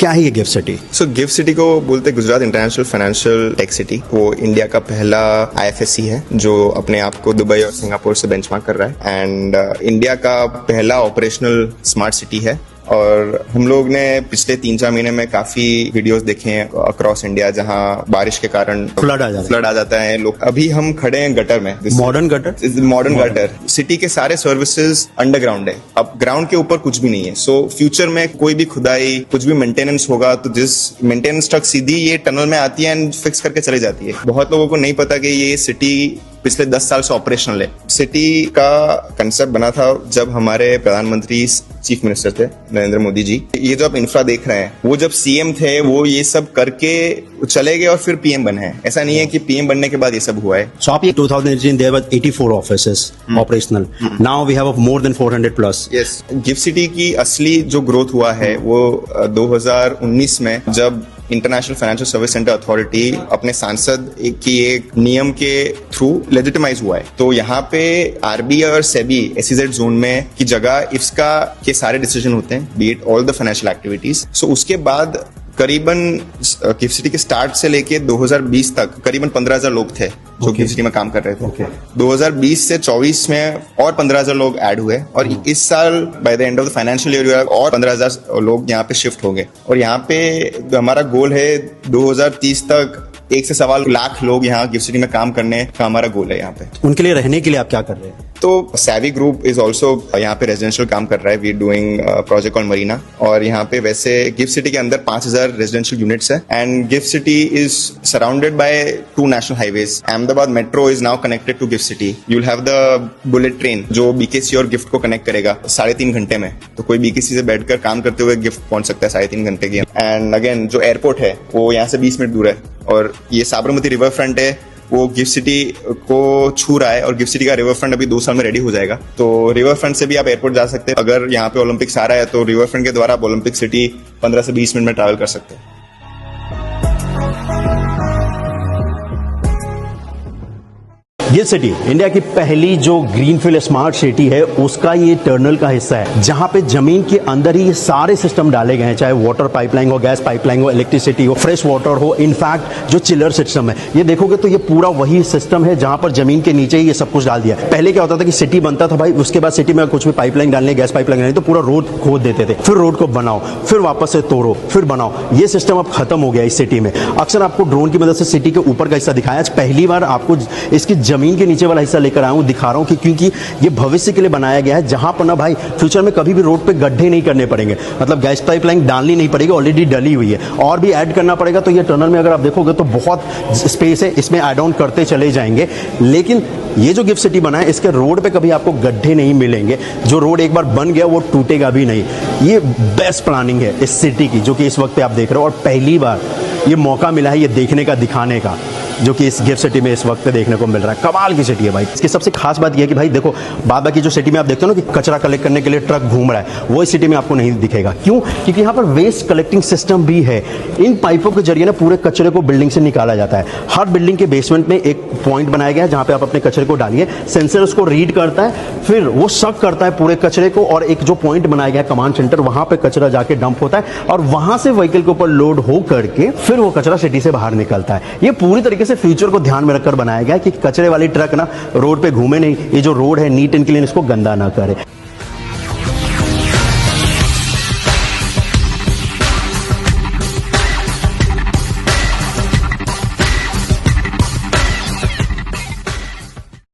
क्या है ये gift city? So gift city को बोलते हैं Gujarat international financial tech city. वो इंडिया का पहला IFSC है जो अपने आप को दुबई और सिंगापुर से बेंचमार्क कर रहा है, एंड इंडिया का पहला ऑपरेशनल स्मार्ट सिटी है। और हम लोग ने पिछले 3-4 महीने में काफी वीडियोस देखे हैं अक्रॉस इंडिया जहां बारिश के कारण फ्लड आ जाता है लोग। अभी हम खड़े हैं गटर में, मॉडर्न गटर। सिटी के सारे सर्विसेज अंडरग्राउंड है, अब ग्राउंड के ऊपर कुछ भी नहीं है। सो फ्यूचर में कोई भी खुदाई, कुछ भी मेंटेनेंस होगा तो जिस मेंटेनेंस ट्रक सीधी ये टनल में आती है एंड फिक्स करके चली जाती है। बहुत लोगों को नहीं पता कि ये सिटी पिछले 10 साल से ऑपरेशनल है। सिटी का कंसेप्ट बना था जब हमारे प्रधानमंत्री चीफ मिनिस्टर थे नरेंद्र मोदी जी। ये जो आप इंफ्रा देख रहे हैं, वो जब CM थे वो ये सब करके चले गए और फिर PM बने हैं। ऐसा नहीं है कि PM बनने के बाद ये सब हुआ है। So आप ये 2018 there were 84 offices operational. Now we have more than 400 plus. Yes, gift city की असली जो ग्रोथ हुआ है वो 2019 में जब international financial service centre authority अपने सांसद की एक नियम के थ्रू लेजिटिमाइज हुआ है। तो यहाँ पे RBI और SEBI SEZ जोन में की जगह IFSCA के सारे डिसीजन होते हैं, be it all the financial activities. So उसके बाद करीबन गिफ्ट सिटी के स्टार्ट से लेके 2020 तक करीबन 15,000 लोग थे जो गिफ्ट सिटी में काम कर रहे थे। 2020 से 24 में और 15,000 लोग ऐड हुए और इस साल by the end of the financial year और 15,000 लोग यहाँ पे शिफ्ट होंगे। और यहाँ पे हमारा गोल है 2030 तक 1 से 1.25 लाख लोग यहाँ गिफ्ट सिटी में काम करने का हमारा गोल है। यहाँ पे उनके लिए रहने के लिए आप क्या कर रहे हैं? तो सैवी ग्रुप इज ऑल्सो यहाँ पे रेजिडेंशियल काम कर रहा है। We are doing project on Marina, और यहाँ पे वैसे गिफ्ट सिटी के अंदर 5,000 रेजिडेंशियल यूनिट्स है and gift city is surrounded by 2 national highways. Ahmedabad metro is now connected to gift city. You will have the bullet train जो BKC और gift को कनेक्ट करेगा 3.5 घंटे में। तो कोई BKC से बैठकर काम करते हुए गिफ्ट पहुंच सकता है 3.5 घंटे की। एंड अगेन जो एयरपोर्ट है वो यहाँ से 20 मिनट दूर है, और ये साबरमती रिवर फ्रंट है वो गिफ्ट सिटी को छू रहा है, और गिफ्ट सिटी का रिवर फ्रंट अभी 2 साल में रेडी हो जाएगा। तो रिवर फ्रंट से भी आप एयरपोर्ट जा सकते हैं। अगर यहाँ पे ओलंपिक्स आ रहा है तो रिवर फ्रंट के द्वारा आप ओलंपिक सिटी 15 से 20 मिनट में ट्रैवल कर सकते हैं। गिफ्ट सिटी इंडिया की पहली जो ग्रीनफील्ड स्मार्ट सिटी है उसका ये टनल का हिस्सा है, जहां पे जमीन के अंदर ही ये सारे सिस्टम डाले गए हैं, चाहे वाटर पाइपलाइन हो, गैस पाइपलाइन हो, इलेक्ट्रिसिटी हो, फ्रेश वाटर हो, इनफैक्ट जो चिलर सिस्टम है ये देखोगे तो ये पूरा वही सिस्टम है जहां पर जमीन के नीचे ही ये सब कुछ डाल दिया। पहले क्या होता था कि सिटी बनता था भाई, उसके बाद सिटी में कुछ भी पाइपलाइन डालने, गैस पाइपलाइन डालने, तो पूरा रोड खोद देते थे, फिर रोड को बनाओ, फिर वापस से तोड़ो, फिर बनाओ। ये सिस्टम अब खत्म हो गया इस सिटी में। अक्सर आपको ड्रोन की मदद से सिटी के ऊपर का हिस्सा दिखाया, आज पहली बार आपको इसकी जमीन के नीचे वाला हिस्सा लेकर आया हूं, दिखा रहा हूं कि क्योंकि ये भविष्य के लिए बनाया गया है, जहां पर ना भाई फ्यूचर में कभी भी रोड पे गड्ढे नहीं करने पड़ेंगे, मतलब गैस पाइपलाइन डालनी नहीं पड़ेगी, ऑलरेडी डली हुई है, और भी ऐड करना पड़ेगा। तो ये टनल में अगर आप देखोगे तो बहुत स्पेस है, इसमें ऐड ऑन करते चले जाएंगे। लेकिन ये जो गिफ्ट सिटी बना है इसके रोड पे कभी आपको गड्ढे नहीं मिलेंगे, जो रोड एक बार बन गया वो टूटेगा भी नहीं। ये बेस्ट प्लानिंग है इस सिटी की जो कि इस वक्त पे आप देख रहे हो, और पहली बार ये मौका मिला है ये देखने का, दिखाने का, जो कि इस गिफ्ट सिटी में इस वक्त पे देखने को मिल रहा है। कमाल की सिटी है भाई। इसकी सबसे खास बात यह है कि भाई देखो, बाद बाकी जो सिटी में आप देखते हो ना कि कचरा कलेक्ट करने के लिए ट्रक घूम रहा है, वो इस सिटी में आपको नहीं दिखेगा। क्यों? क्योंकि यहाँ पर वेस्ट कलेक्टिंग सिस्टम भी है। इन पाइपों के जरिए ना पूरे कचरे को बिल्डिंग से निकाला जाता है। हर बिल्डिंग के बेसमेंट में एक पॉइंट बनाया गया है जहाँ पे आप अपने कचरे को डालिए, सेंसर उसको रीड करता है, फिर वो सक करता है पूरे कचरे को, और एक जो पॉइंट बनाया गया है कमांड सेंटर, वहां पे कचरा जाके डंप होता है, और वहां से व्हीकल के ऊपर लोड हो करके फिर वो कचरा सिटी से बाहर निकलता है। ये पूरी तरीके से फ्यूचर को ध्यान में रखकर बनाया गया है कि कचरे वाली ट्रक ना रोड पे घूमे नहीं, ये जो रोड है नीट एंड क्लीन इसको गंदा ना करे।